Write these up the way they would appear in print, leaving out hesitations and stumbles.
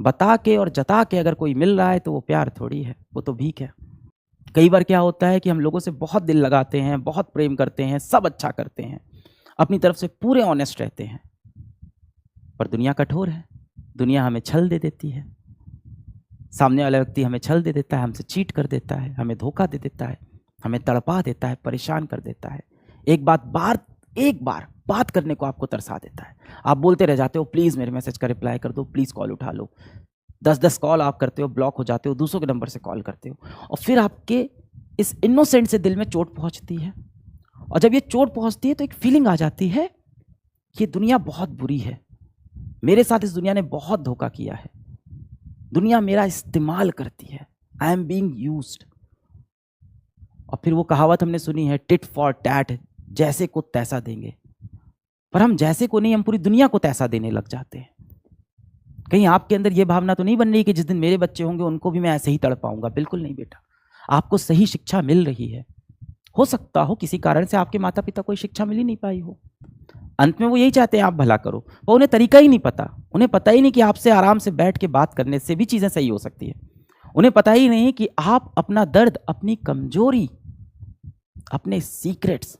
बता के और जता के अगर कोई मिल रहा है तो वो प्यार थोड़ी है, वो तो भीख है। कई बार क्या होता है कि हम लोगों से बहुत दिल लगाते हैं, बहुत प्रेम करते हैं, सब अच्छा करते हैं, अपनी तरफ से पूरे ऑनेस्ट रहते हैं, पर दुनिया कठोर है। दुनिया हमें छल दे देती है, सामने वाला व्यक्ति हमें छल दे देता है, हमसे चीट कर देता है, हमें धोखा दे देता है, हमें तड़पा देता है, परेशान कर देता है। एक बार बात करने को आपको तरसा देता है। आप बोलते रह जाते हो, प्लीज़ मेरे मैसेज का रिप्लाई कर दो, प्लीज़ कॉल उठा लो। 10-10 कॉल आप करते हो, ब्लॉक हो जाते हो, दूसरों के नंबर से कॉल करते हो, और फिर आपके इस इनोसेंट से दिल में चोट पहुंचती है। और जब ये चोट पहुंचती है तो एक फीलिंग आ जाती है कि ये दुनिया बहुत बुरी है, मेरे साथ इस दुनिया ने बहुत धोखा किया है, दुनिया मेरा इस्तेमाल करती है, आई एम बीइंग यूज्ड। और फिर वो कहावत हमने सुनी है, टिट फॉर टैट, जैसे को तैसा देंगे। पर हम जैसे को नहीं, हम पूरी दुनिया को तैसा देने लग जाते हैं। कहीं आपके अंदर ये भावना तो नहीं बन रही कि जिस दिन मेरे बच्चे होंगे उनको भी मैं ऐसे ही तड़पाऊंगा? बिल्कुल नहीं बेटा, आपको सही शिक्षा मिल रही है। हो सकता हो किसी कारण से आपके माता पिता को शिक्षा मिल ही नहीं पाई हो, अंत में वो यही चाहते हैं आप भला करो, पर उन्हें तरीका ही नहीं पता। उन्हें पता ही नहीं कि आपसे आराम से बैठ के बात करने से भी चीज़ें सही हो सकती है। उन्हें पता ही नहीं कि आप अपना दर्द, अपनी कमजोरी, अपने सीक्रेट्स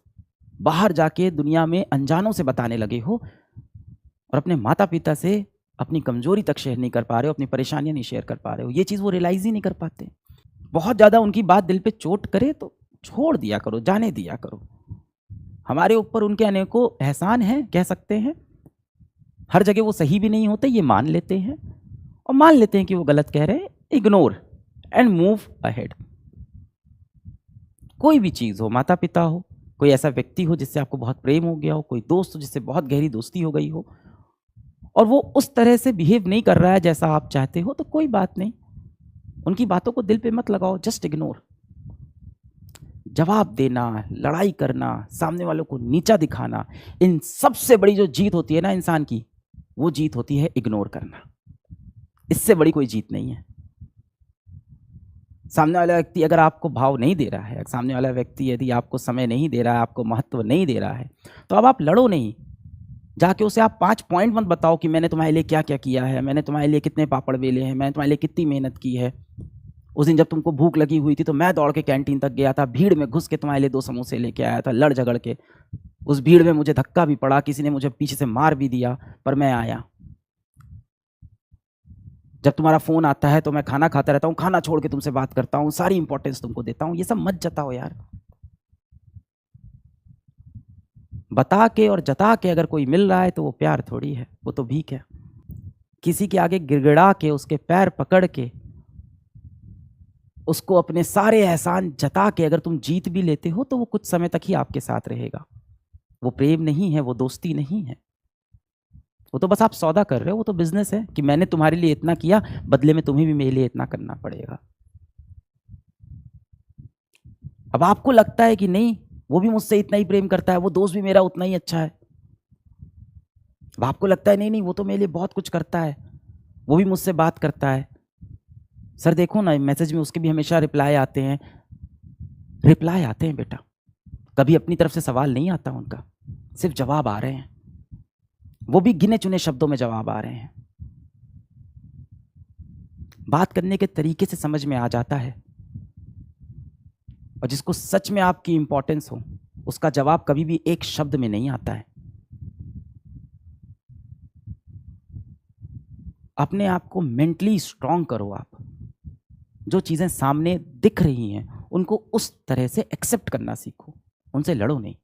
बाहर जाके दुनिया में अनजानों से बताने लगे हो, और अपने माता पिता से अपनी कमजोरी तक शेयर नहीं कर पा रहे हो, अपनी परेशानियां नहीं शेयर कर पा रहे हो। ये चीज़ वो रियलाइज ही नहीं कर पाते। बहुत ज़्यादा उनकी बात दिल पे चोट करे तो छोड़ दिया करो, जाने दिया करो। हमारे ऊपर उनके अनेकों एहसान हैं, कह सकते हैं। हर जगह वो सही भी नहीं होते, ये मान लेते हैं, और मान लेते हैं कि वो गलत कह रहे हैं, इग्नोर एंड मूव अहेड। कोई भी चीज़ हो, माता पिता हो, कोई ऐसा व्यक्ति हो जिससे आपको बहुत प्रेम हो गया हो, कोई दोस्त हो जिससे बहुत गहरी दोस्ती हो गई हो, और वो उस तरह से बिहेव नहीं कर रहा है जैसा आप चाहते हो, तो कोई बात नहीं, उनकी बातों को दिल पे मत लगाओ, जस्ट इग्नोर। जवाब देना, लड़ाई करना, सामने वालों को नीचा दिखाना, इन सबसे बड़ी जो जीत होती है ना इंसान की, वो जीत होती है इग्नोर करना। इससे बड़ी कोई जीत नहीं है। सामने वाला व्यक्ति अगर आपको भाव नहीं दे रहा है, सामने वाला व्यक्ति यदि आपको समय नहीं दे रहा है, आपको महत्व नहीं दे रहा है, तो अब आप लड़ो नहीं। जाके उसे आप 5 पॉइंट मत बताओ कि मैंने तुम्हारे लिए क्या क्या किया है, मैंने तुम्हारे लिए कितने पापड़ बेले हैं, मैंने तुम्हारे लिए कितनी मेहनत की है। उस दिन जब तुमको भूख लगी हुई थी तो मैं दौड़ के कैंटीन तक गया था, भीड़ में घुस के तुम्हारे लिए 2 समोसे लेके आया था, लड़ झगड़ के। उस भीड़ में मुझे धक्का भी पड़ा, किसी ने मुझे पीछे से मार भी दिया, पर मैं आया। जब तुम्हारा फ़ोन आता है तो मैं खाना खाता रहता हूँ, खाना छोड़ के तुमसे बात करता हूँ, सारी इंपॉर्टेंस तुमको देता हूँ। ये सब मत जताओ यार। बता के और जता के अगर कोई मिल रहा है तो वो प्यार थोड़ी है, वो तो भीख है। किसी के आगे गिड़गिड़ा के, उसके पैर पकड़ के, उसको अपने सारे एहसान जता के अगर तुम जीत भी लेते हो तो वो कुछ समय तक ही आपके साथ रहेगा। वो प्रेम नहीं है, वो दोस्ती नहीं है, वो तो बस आप सौदा कर रहे हो, वो तो बिजनेस है कि मैंने तुम्हारे लिए इतना किया, बदले में तुम्हें भी मेरे लिए इतना करना पड़ेगा। अब आपको लगता है कि नहीं, वो भी मुझसे इतना ही प्रेम करता है, वो दोस्त भी मेरा उतना ही अच्छा है। अब आपको लगता है नहीं नहीं, वो तो मेरे लिए बहुत कुछ करता है, वो भी मुझसे बात करता है। सर देखो ना, मैसेज में उसके भी हमेशा रिप्लाई आते हैं। रिप्लाई आते हैं बेटा, कभी अपनी तरफ से सवाल नहीं आता उनका, सिर्फ जवाब आ रहे हैं, वो भी गिने चुने शब्दों में जवाब आ रहे हैं। बात करने के तरीके से समझ में आ जाता है, और जिसको सच में आपकी इंपॉर्टेंस हो उसका जवाब कभी भी एक शब्द में नहीं आता है। अपने आप को मेंटली स्ट्रांग करो। आप जो चीजें सामने दिख रही हैं उनको उस तरह से एक्सेप्ट करना सीखो, उनसे लड़ो नहीं।